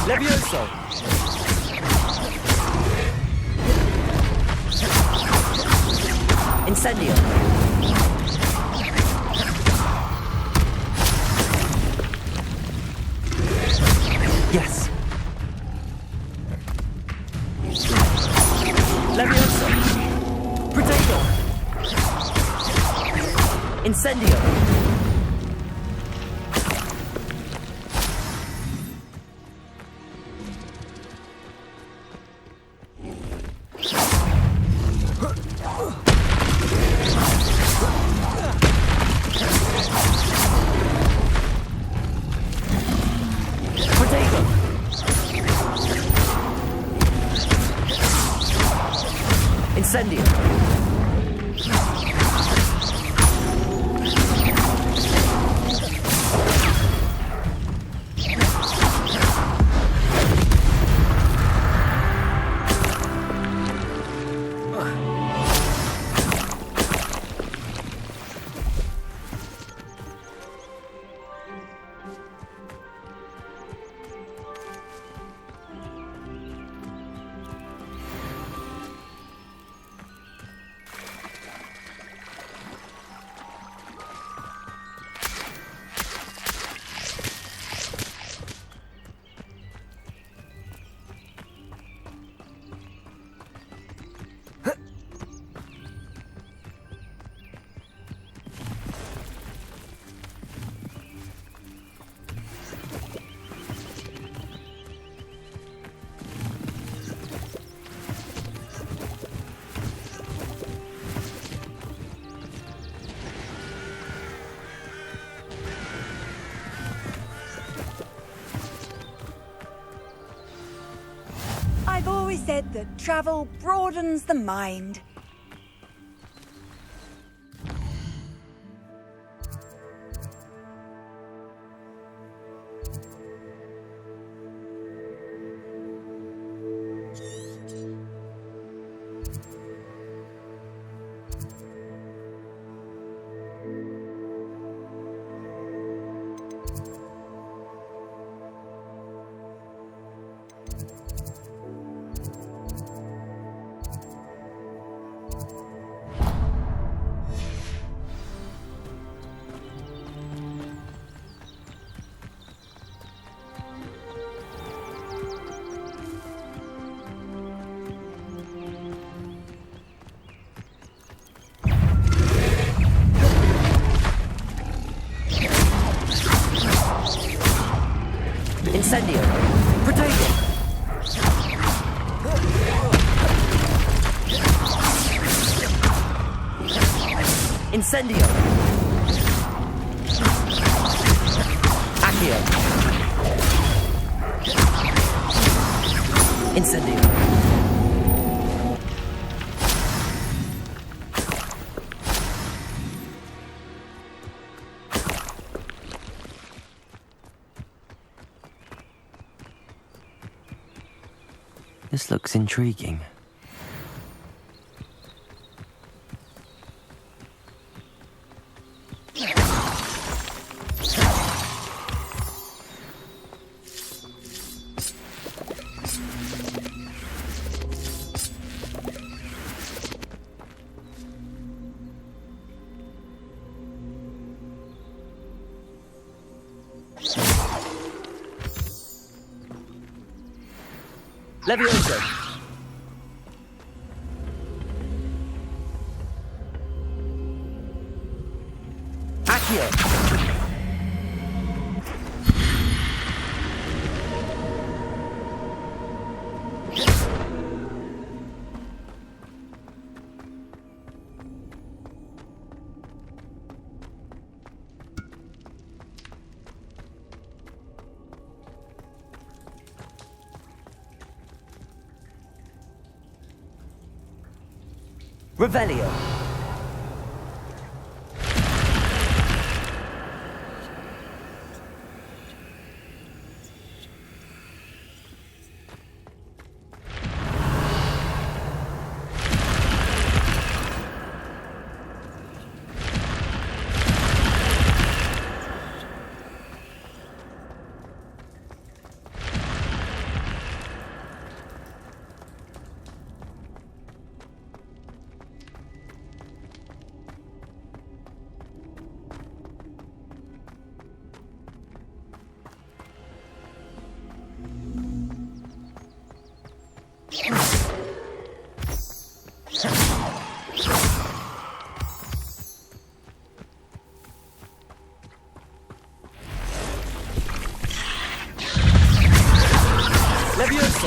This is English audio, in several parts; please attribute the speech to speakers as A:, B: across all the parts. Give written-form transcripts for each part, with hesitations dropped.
A: Levioso! Incendio! Yes! Levioso! Protego! Incendio! Incendio!
B: I've always said that travel broadens the mind.
A: Incendio! Protego! Incendio! Accio! Incendio! This looks intriguing. Levioso! Accio! Revelio!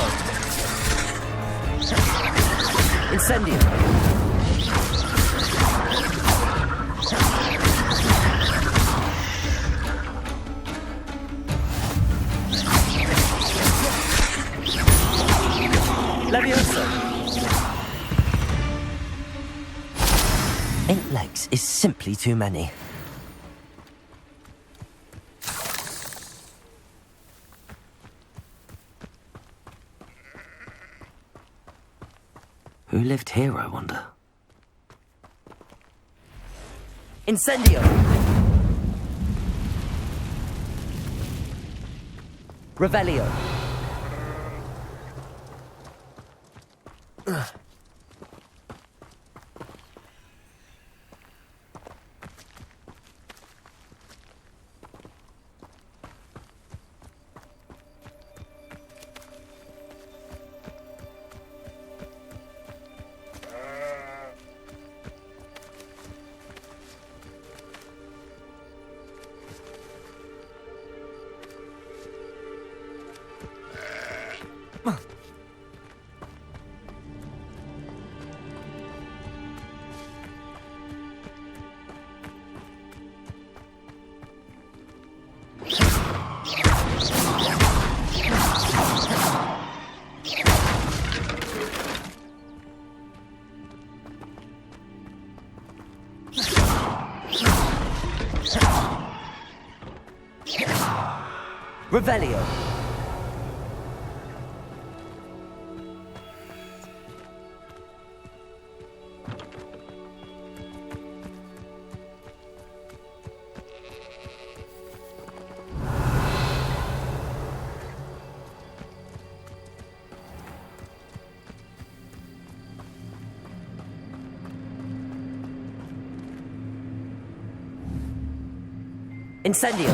A: Levioso! Incendio! Levioso! 8 legs is simply too many. Who lived here, I wonder? Incendio! Revelio! Revelio! Incendio!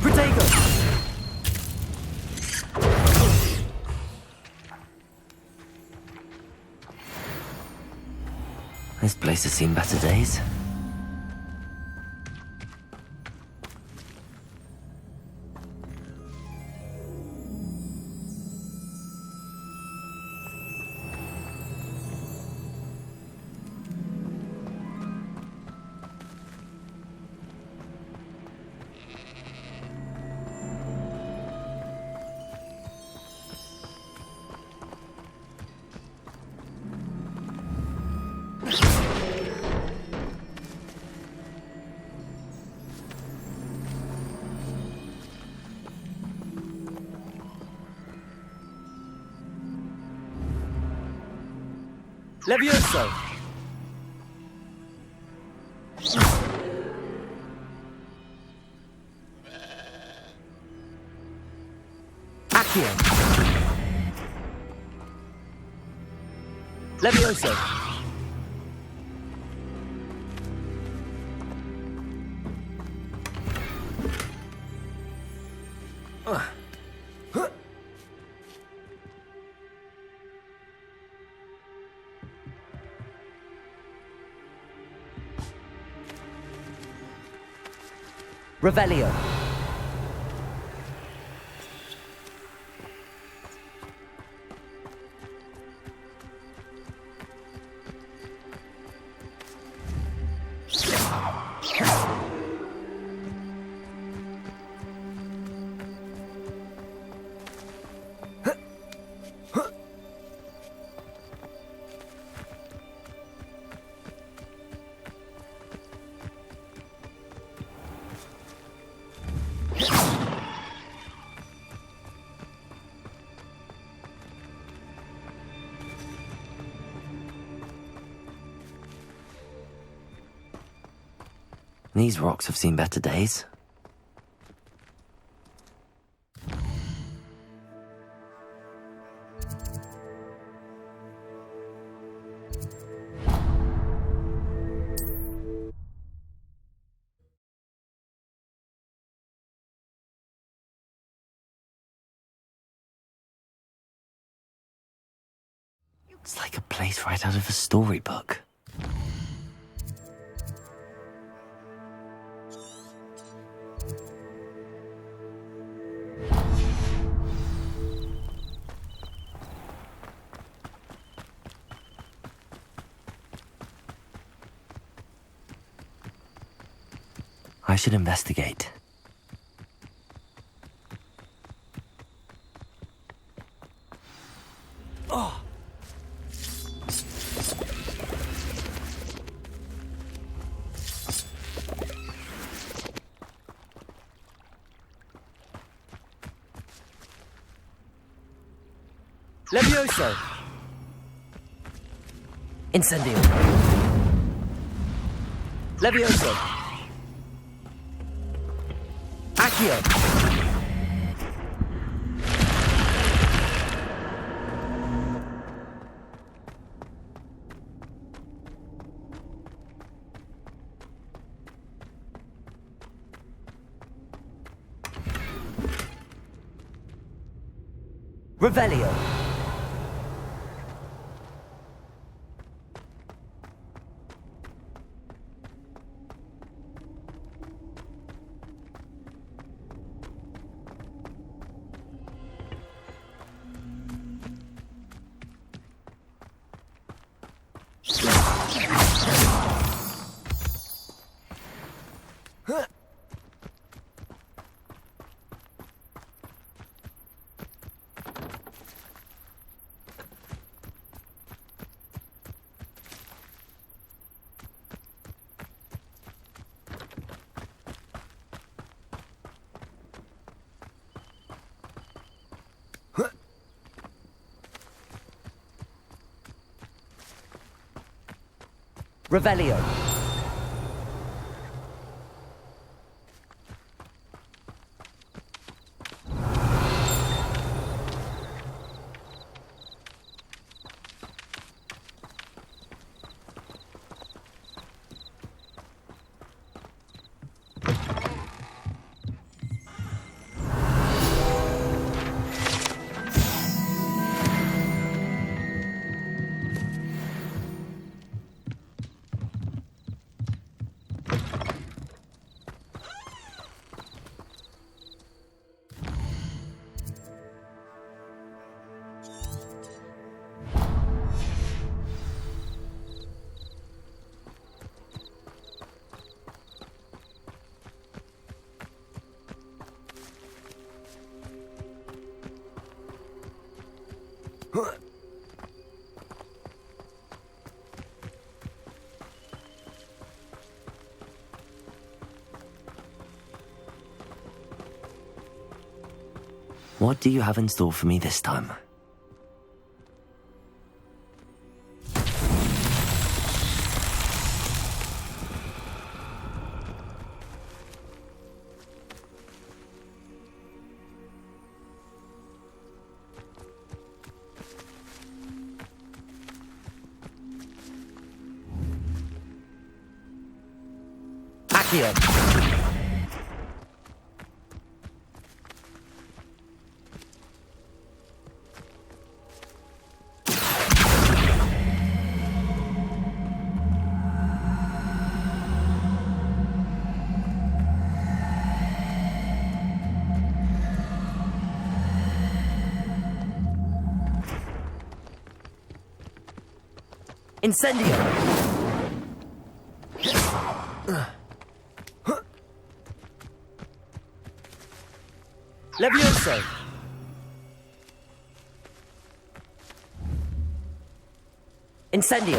A: Protego! This place has seen better days. Levioso! Accio! Levioso! Revelio! These rocks have seen better days. It's like a place right out of a storybook. I should investigate. Oh. Levioso! Incendio! Levioso! Accio! Revelio! Revelio! What do you have in store for me this time? Accio! Incendio! Levioso! Incendio!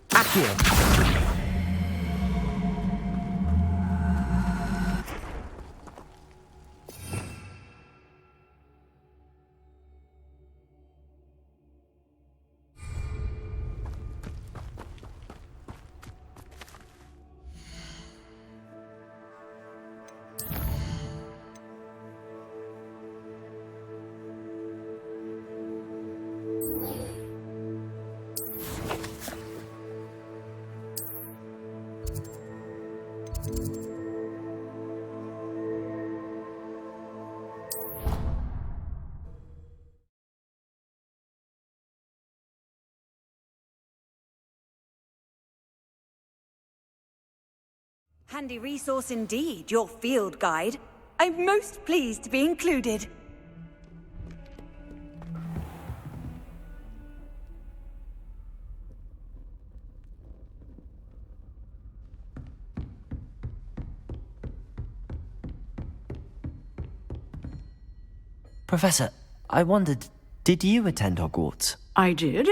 A: Accio!
B: Handy resource indeed, your field guide. I'm most pleased to be included.
A: Professor, I wondered, did you attend Hogwarts?
C: I did.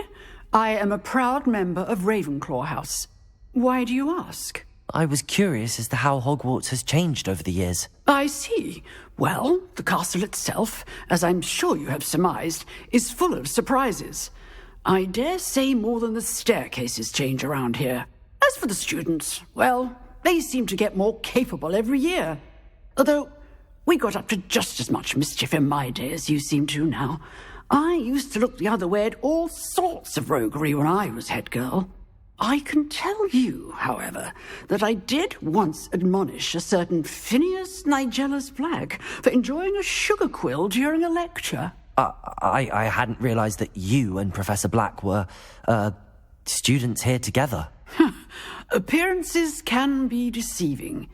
C: I am a proud member of Ravenclaw House. Why do you ask?
A: I was curious as to how Hogwarts has changed over the years.
C: I see. Well, the castle itself, as I'm sure you have surmised, is full of surprises. I dare say more than the staircases change around here. As for the students, well, they seem to get more capable every year. Although, we got up to just as much mischief in my day as you seem to now. I used to look the other way at all sorts of roguery when I was head girl. I can tell you, however, that I did once admonish a certain Phineas Nigellus Black for enjoying a sugar quill during a lecture.
A: I hadn't realised that you and Professor Black were, students here together.
C: Appearances can be deceiving.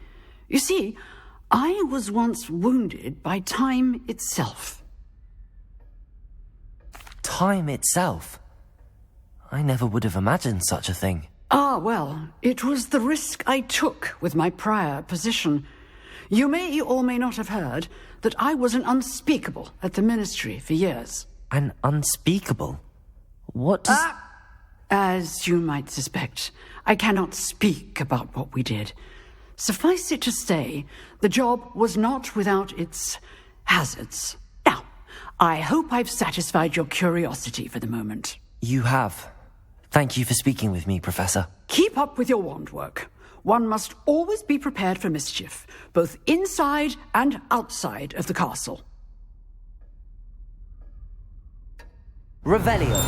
C: You see, I was once wounded by time itself.
A: Time itself? I never would have imagined such a thing.
C: Ah, well, it was the risk I took with my prior position. You may or may not have heard that I was an unspeakable at the Ministry for years.
A: An unspeakable? What does...
C: As you might suspect, I cannot speak about what we did. Suffice it to say, the job was not without its hazards. Now, I hope I've satisfied your curiosity for the moment.
A: You have. Thank you for speaking with me, Professor.
C: Keep up with your wand work. One must always be prepared for mischief, both inside and outside of the castle.
A: Revelio.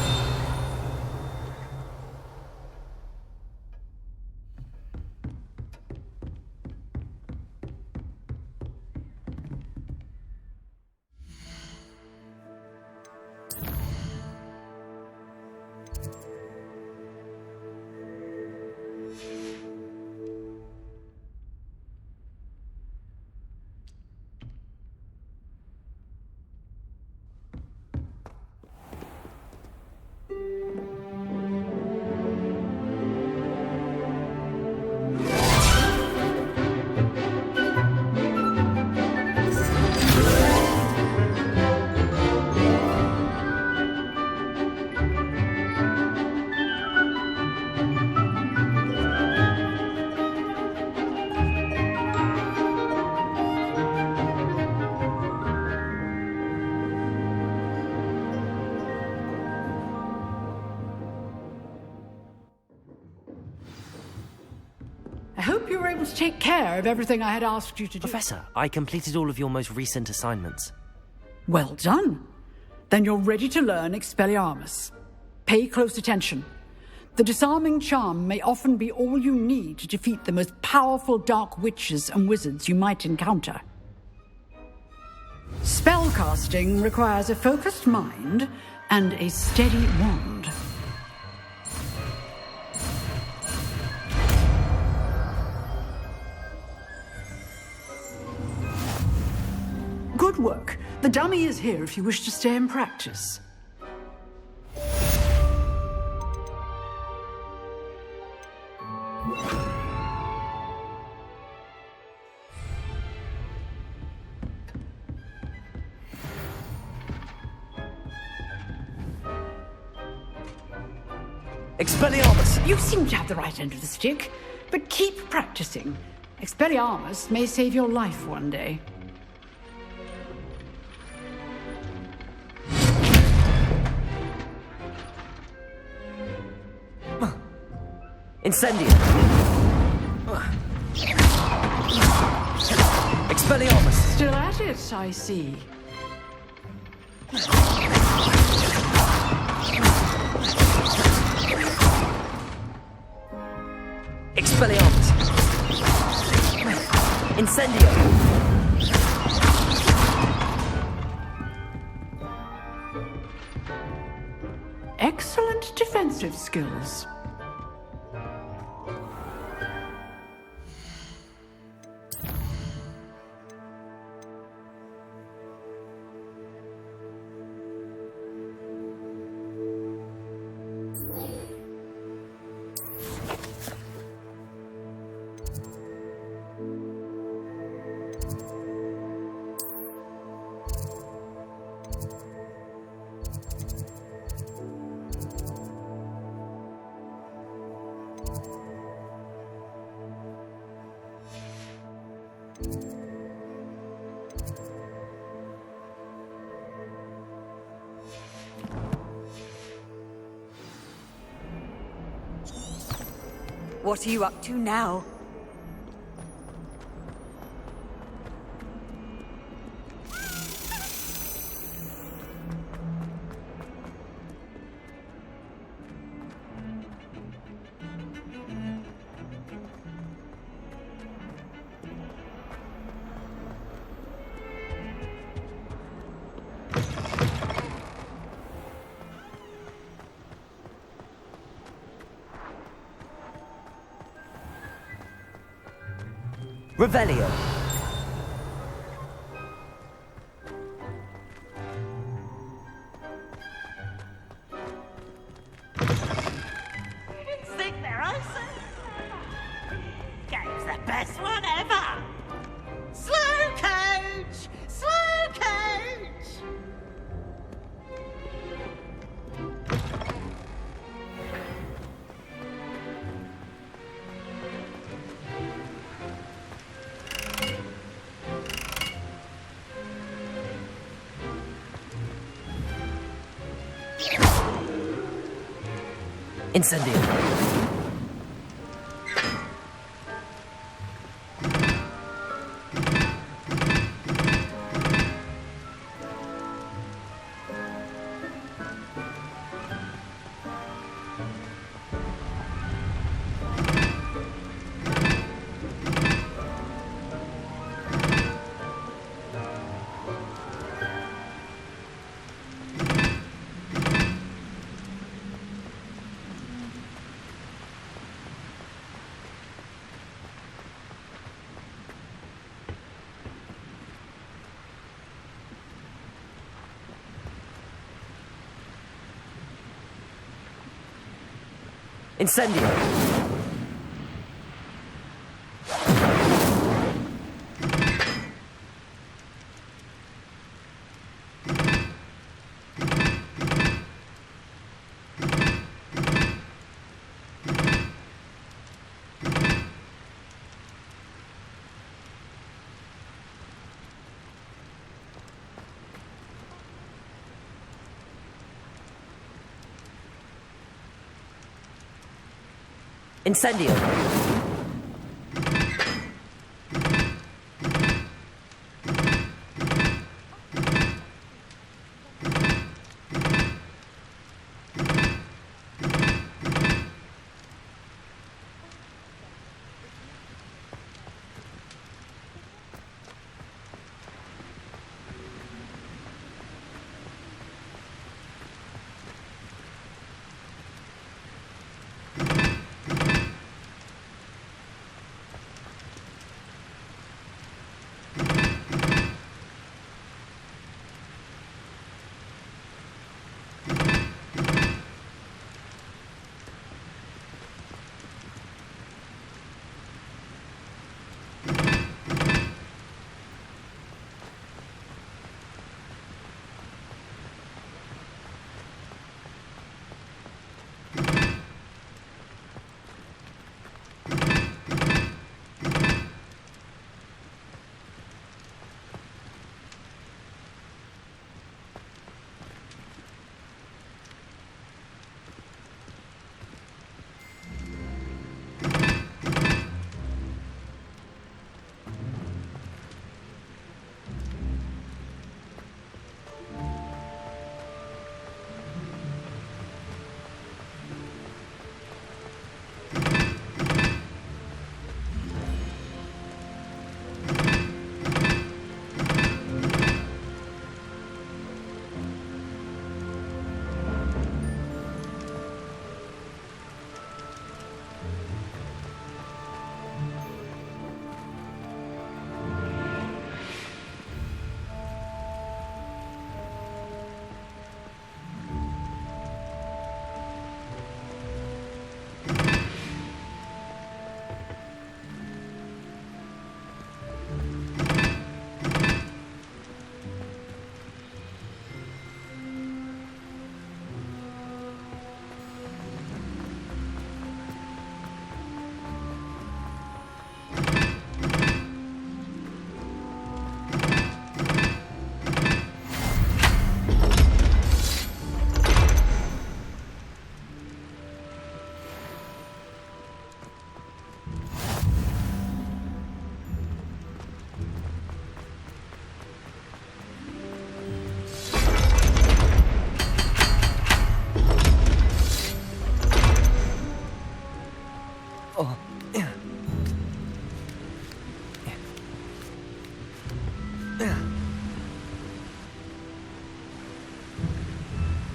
C: I hope you were able to take care of everything I had asked you to do.
A: Professor, I completed all of your most recent assignments.
C: Well done. Then you're ready to learn Expelliarmus. Pay close attention. The disarming charm may often be all you need to defeat the most powerful dark witches and wizards you might encounter. Spellcasting requires a focused mind and a steady wand. Good work. The dummy is here if you wish to stay and practice.
A: Expelliarmus!
C: You seem to have the right end of the stick, but keep practicing. Expelliarmus may save your life one day.
A: Incendio! Expelliarmus!
C: Still at it, I see.
A: Expelliarmus! Incendio!
C: Excellent defensive skills.
B: What are you up to now?
A: Revelio!
D: Think they're awesome. Game's the best one ever. Slow coach! Slow coach!
A: Incendio! Incendio! Incendio!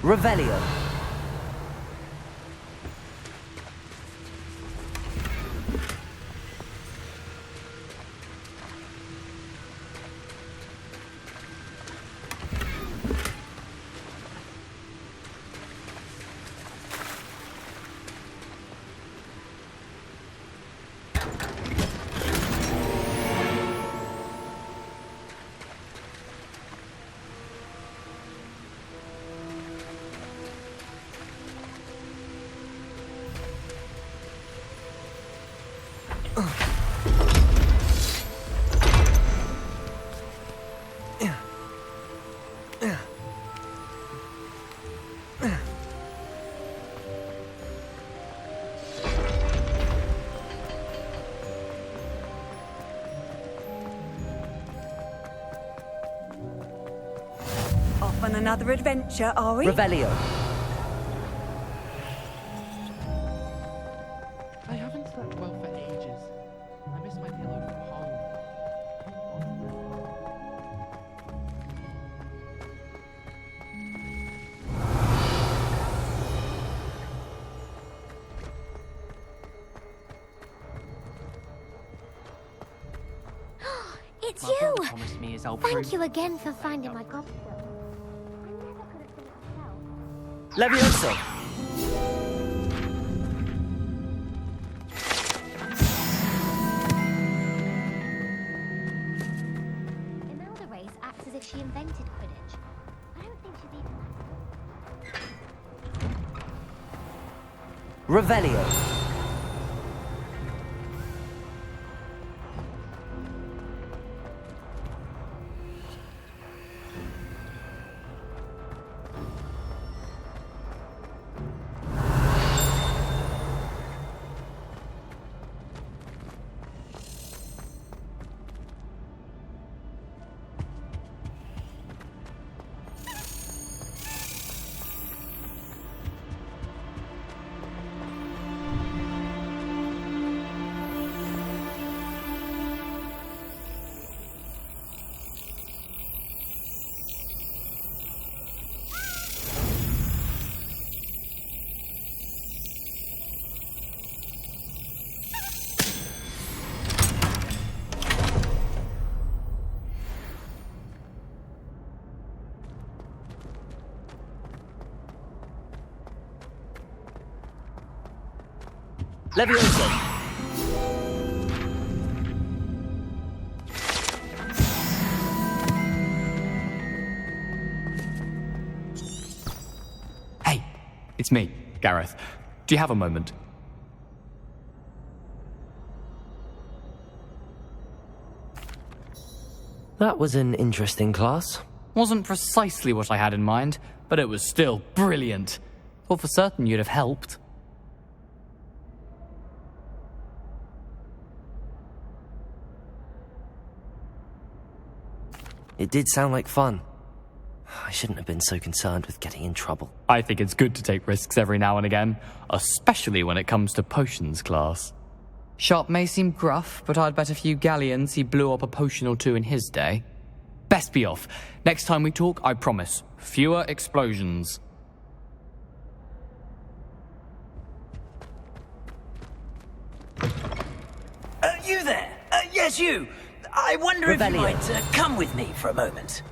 A: Revelio.
B: Off on another adventure, are we?
A: Revelio.
E: I haven't slept well for ages. I miss my pillow from home.
F: It's
E: My
F: you!
E: brother promised me his old
F: Thank you again for finding my gobstone. I never could have done it myself.
A: Levioso.
F: Imelda Race acts as if she invented Quidditch. I don't think she's even...
A: Revelio. Levioso.
G: Hey, it's me, Gareth. Do you have a moment?
A: That was an interesting class.
G: Wasn't precisely what I had in mind, but it was still brilliant. Thought for certain you'd have helped.
A: It did sound like fun. I shouldn't have been so concerned with getting in trouble.
G: I think it's good to take risks every now and again, especially when it comes to potions class. Sharp may seem gruff, but I'd bet a few galleons he blew up a potion or two in his day. Best be off. Next time we talk, I promise, fewer explosions.
H: You there? Yes, you. I wonder if you
A: Revelio.
H: might come with me for a moment.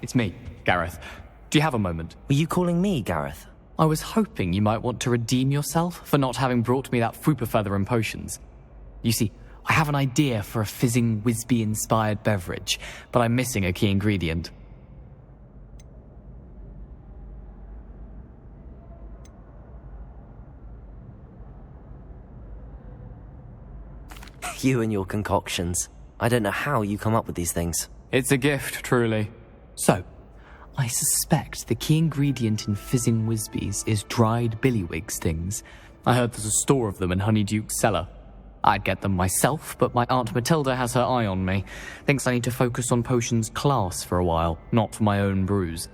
G: It's me, Gareth. Do you have a moment?
A: Were you calling me, Gareth?
G: I was hoping you might want to redeem yourself for not having brought me that Fupa Feather and potions. You see, I have an idea for a fizzing Whizbee-inspired beverage, but I'm missing a key ingredient.
A: You and your concoctions. I don't know how you come up with these things.
G: It's a gift, truly. So, I suspect the key ingredient in fizzing Whizbees is dried billywig stings. I heard there's a store of them in Honeyduke's cellar. I'd get them myself, but my Aunt Matilda has her eye on me. Thinks I need to focus on potions class for a while, not for my own brews.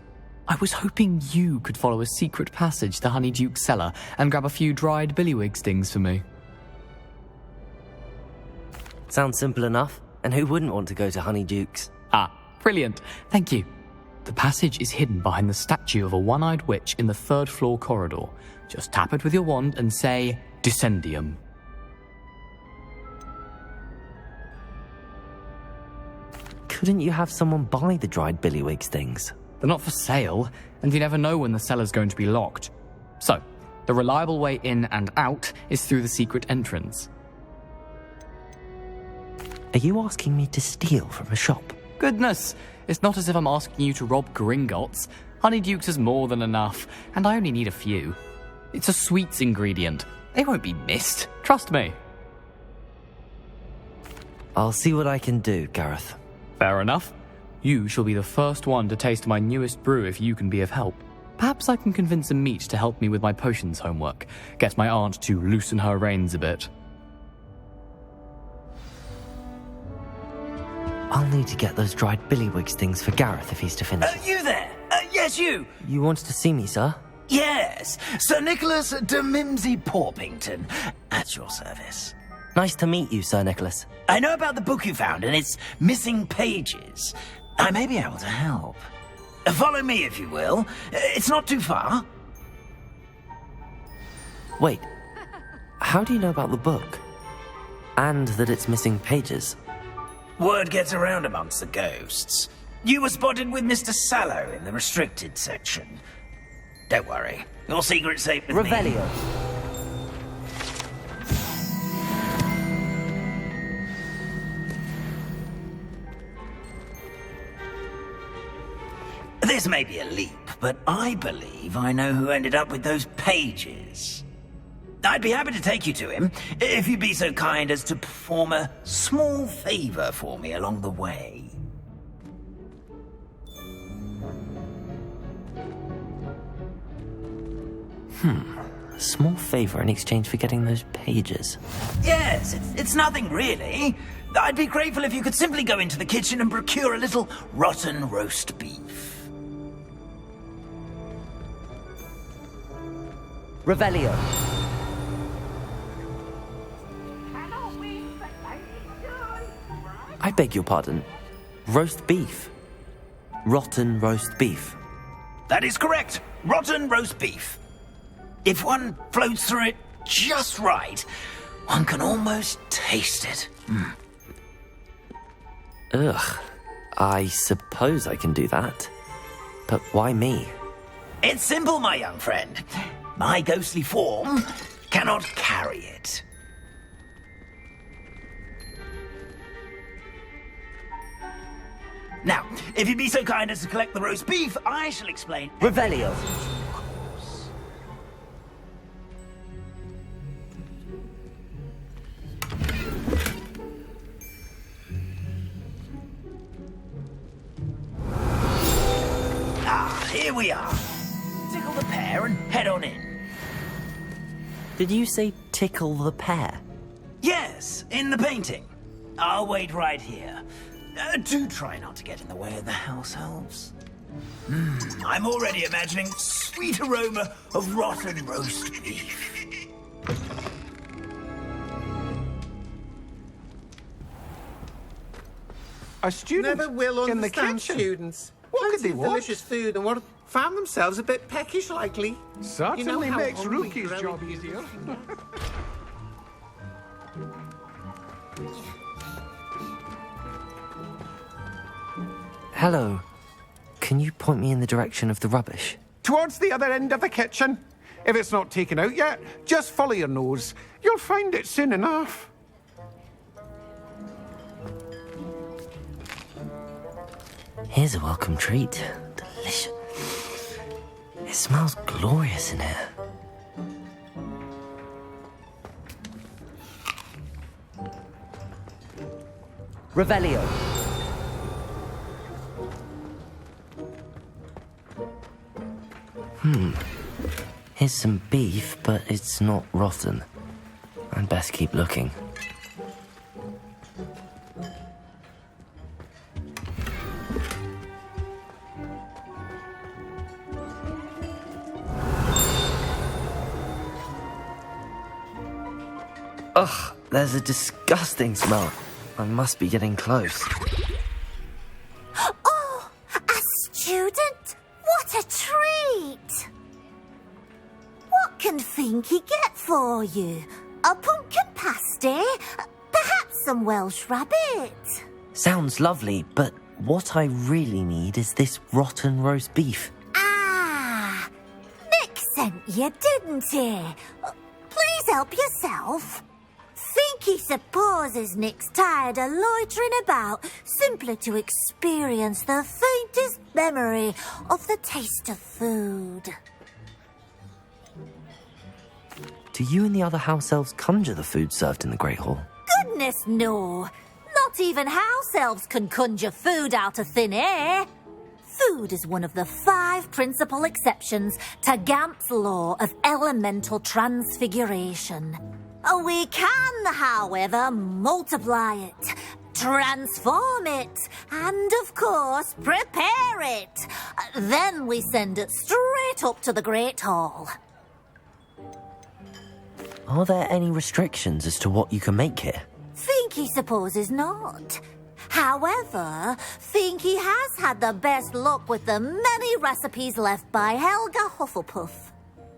G: I was hoping you could follow a secret passage to Honeyduke's cellar and grab a few dried billywig stings for me.
A: Sounds simple enough. And who wouldn't want to go to Honeyduke's?
G: Ah, brilliant. Thank you. The passage is hidden behind the statue of a one-eyed witch in the third-floor corridor. Just tap it with your wand and say, Descendium.
A: Couldn't you have someone buy the dried billywig stings?
G: They're not for sale, and you never know when the cellar's going to be locked. So, the reliable way in and out is through the secret entrance.
A: Are you asking me to steal from a shop?
G: Goodness, it's not as if I'm asking you to rob Gringotts. Honeyduke's is more than enough, and I only need a few. It's a sweets ingredient. They won't be missed, trust me.
A: I'll see what I can do, Gareth.
G: Fair enough. You shall be the first one to taste my newest brew if you can be of help. Perhaps I can convince a meat to help me with my potions homework. Get my aunt to loosen her reins a bit.
A: I'll need to get those dried billywig stings for Gareth if he's to finish.
H: You there? Yes, you.
A: You wanted to see me, sir?
H: Yes, Sir Nicholas de Mimsy Porpington, at your service.
A: Nice to meet you, Sir Nicholas.
H: I know about the book you found and its missing pages. I may be able to help. Follow me, if you will. It's not too far.
A: Wait, how do you know about the book? And that it's missing pages?
H: Word gets around amongst the ghosts. You were spotted with Mr. Sallow in the restricted section. Don't worry, your secret's safe with me.
A: Revelio.
H: This may be a leap, but I believe I know who ended up with those pages. I'd be happy to take you to him, if you'd be so kind as to perform a small favor for me along the way.
A: A small favor in exchange for getting those pages.
H: Yes, it's nothing really. I'd be grateful if you could simply go into the kitchen and procure a little rotten roast beef.
A: Revelio. I beg your pardon. Roast beef. Rotten roast beef.
H: That is correct. Rotten roast beef. If one floats through it just right, one can almost taste it.
A: Ugh. I suppose I can do that. But why me?
H: It's simple, my young friend. My ghostly form cannot carry it. Now, if you'd be so kind as to collect the roast beef, I shall explain.
A: Revelio.
H: Here we are. Tickle the pear and head on in.
A: Did you say tickle the pear?
H: Yes, in the painting. I'll wait right here. Do try not to get in the way of the house elves. I'm already imagining sweet aroma of rotten roast beef.
I: A student
J: Never will
I: in the
J: understand
I: kitchen.
J: students.
I: What
J: Plenty
I: could they
J: of
I: want?
J: delicious food and what found themselves a bit peckish likely.
I: Certainly
J: how
I: makes
J: hungry
I: Rookie's
J: growing
I: job
J: people
I: easier.
J: can get.
A: Hello. Can you point me in the direction of the rubbish?
I: Towards the other end of the kitchen. If it's not taken out yet, just follow your nose. You'll find it soon enough.
A: Here's a welcome treat. Delicious. It smells glorious in here. Revelio. Here's some beef, but it's not rotten. I'd best keep looking. Ugh, there's a disgusting smell. I must be getting close.
F: Oh, a student? What a treat! What can Finky get for you? A pumpkin pasty? Perhaps some Welsh rabbit?
A: Sounds lovely, but what I really need is this rotten roast beef.
F: Ah, Nick sent you, didn't he? Please help yourself. Finky supposes Nick's tired of loitering about simply to experience the faintest memory of the taste of food.
A: Do you and the other house elves conjure the food served in the Great Hall?
F: Goodness, no. Not even house elves can conjure food out of thin air. Food is one of the 5 principal exceptions to Gamp's law of elemental transfiguration. We can, however, multiply it, transform it, and, of course, prepare it. Then we send it straight up to the Great Hall.
A: Are there any restrictions as to what you can make here?
F: Finky supposes not. However, Finky has had the best luck with the many recipes left by Helga Hufflepuff.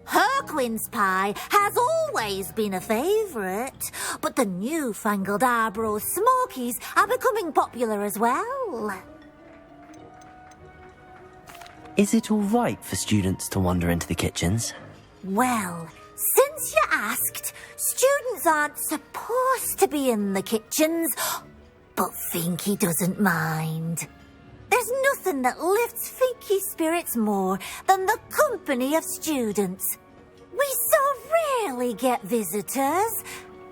F: Her quince pie has always been a favourite, but the newfangled Arbroath Smokies are becoming popular as well.
A: Is it all right for students to wander into the kitchens?
F: Well, since you asked, students aren't supposed to be in the kitchens, but Finky doesn't mind. There's nothing that lifts Finky's spirits more than the company of students. We so rarely get visitors,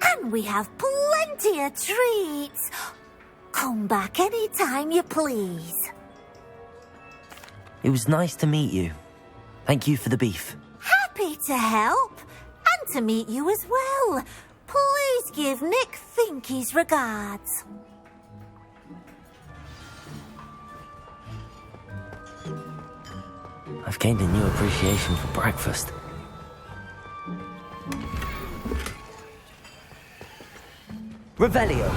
F: and we have plenty of treats. Come back any time you please.
A: It was nice to meet you. Thank you for the beef.
F: Happy to help, and to meet you as well. Please give Nick Finky's regards.
A: I've gained a new appreciation for breakfast. Revelio.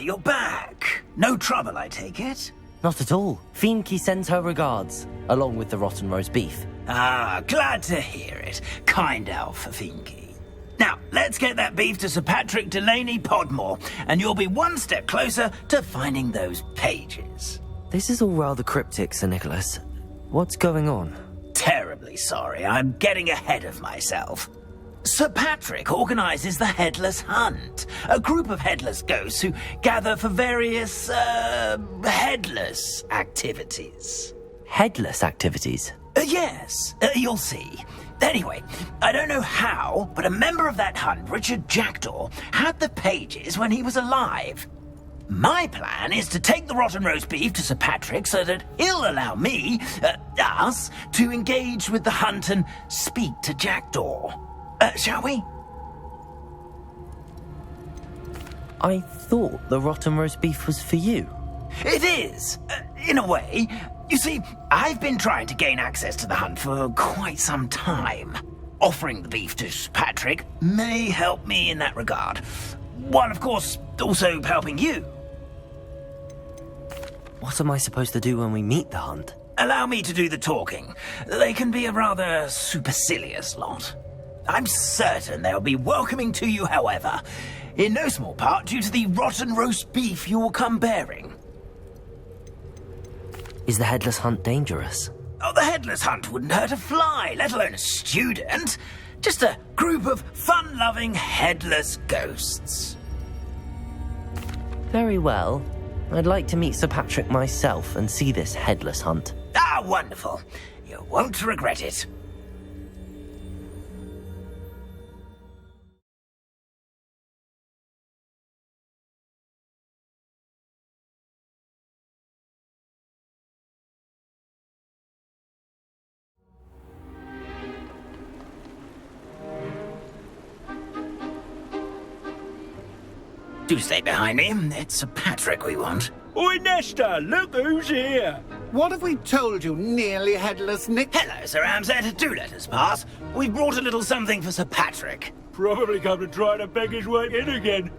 H: You're back. No trouble, I take it?
A: Not at all. Finky sends her regards, along with the rotten roast beef.
H: Ah, glad to hear it. Kind elf for Finky. Now, let's get that beef to Sir Patrick Delaney Podmore, and you'll be one step closer to finding those pages.
A: This is all rather cryptic, Sir Nicholas. What's going on?
H: Terribly sorry. I'm getting ahead of myself. Sir Patrick organises the Headless Hunt, a group of headless ghosts who gather for various, headless activities.
A: Headless activities?
H: Yes, you'll see. Anyway, I don't know how, but a member of that hunt, Richard Jackdaw, had the pages when he was alive. My plan is to take the rotten roast beef to Sir Patrick so that he'll allow me, us, to engage with the hunt and speak to Jackdaw. Shall we?
A: I thought the rotten roast beef was for you.
H: It is, in a way. You see, I've been trying to gain access to the hunt for quite some time. Offering the beef to Sir Patrick may help me in that regard. While, of course, also helping you.
A: What am I supposed to do when we meet the hunt?
H: Allow me to do the talking. They can be a rather supercilious lot. I'm certain they'll be welcoming to you, however, in no small part due to the rotten roast beef you will come bearing.
A: Is the Headless Hunt dangerous?
H: Oh, the Headless Hunt wouldn't hurt a fly, let alone a student. Just a group of fun-loving headless ghosts.
A: Very well. I'd like to meet Sir Patrick myself and see this Headless Hunt.
H: Ah, wonderful. You won't regret it. Do stay behind me. It's Sir Patrick we want.
K: Oi, Nesta, look who's here.
J: What have we told you, nearly headless Nick?
H: Hello, Sir Ramsay. Do let us pass. We've brought a little something for Sir Patrick.
K: Probably come to try to beg his way in again.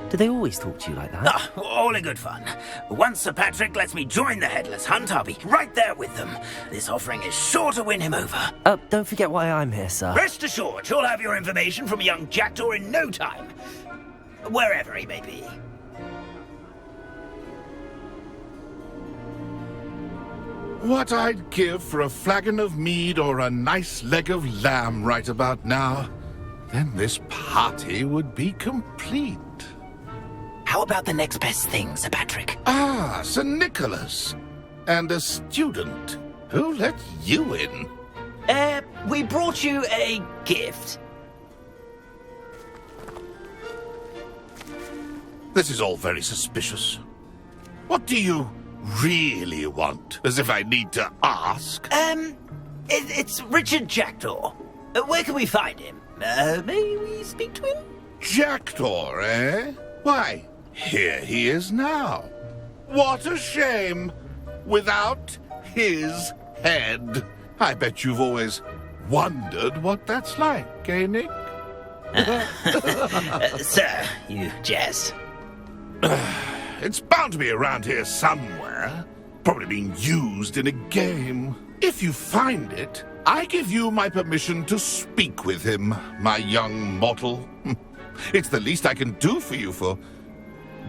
A: Do they always talk to you like that?
H: Ah, all in good fun. Once Sir Patrick lets me join the Headless Hunt, I'll be right there with them. This offering is sure to win him over.
A: Don't forget why I'm here, sir.
H: Rest assured, you'll have your information from a young jackdaw in no time. Wherever he may be.
L: What I'd give for a flagon of mead or a nice leg of lamb right about now. Then this party would be complete.
H: How about the next best thing, Sir Patrick?
L: Ah, Sir Nicholas. And a student. Who let you in?
H: We brought you a gift.
L: This is all very suspicious. What do you really want? As if I need to ask.
H: It's Richard Jackdaw. Where can we find him? May we speak to him?
L: Jackdaw, eh? Why, here he is now. What a shame. Without his head. I bet you've always wondered what that's like, eh, Nick?
H: Sir, you jest.
L: It's bound to be around here somewhere. Probably being used in a game. If you find it, I give you my permission to speak with him, my young mortal. It's the least I can do for you for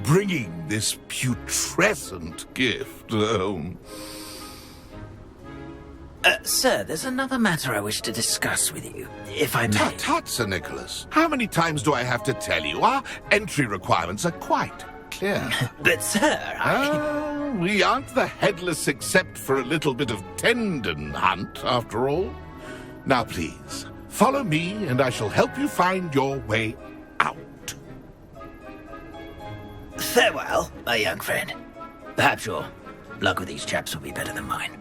L: bringing this putrescent gift home.
H: Sir, there's another matter I wish to discuss with you, if I may.
L: Tut, Sir Nicholas. How many times do I have to tell you? Our entry requirements are quite clear.
H: But, sir,
L: we aren't the headless except for a little bit of tendon hunt, after all. Now, please, follow me, and I shall help you find your way out.
H: Farewell, my young friend. Perhaps your luck with these chaps will be better than mine.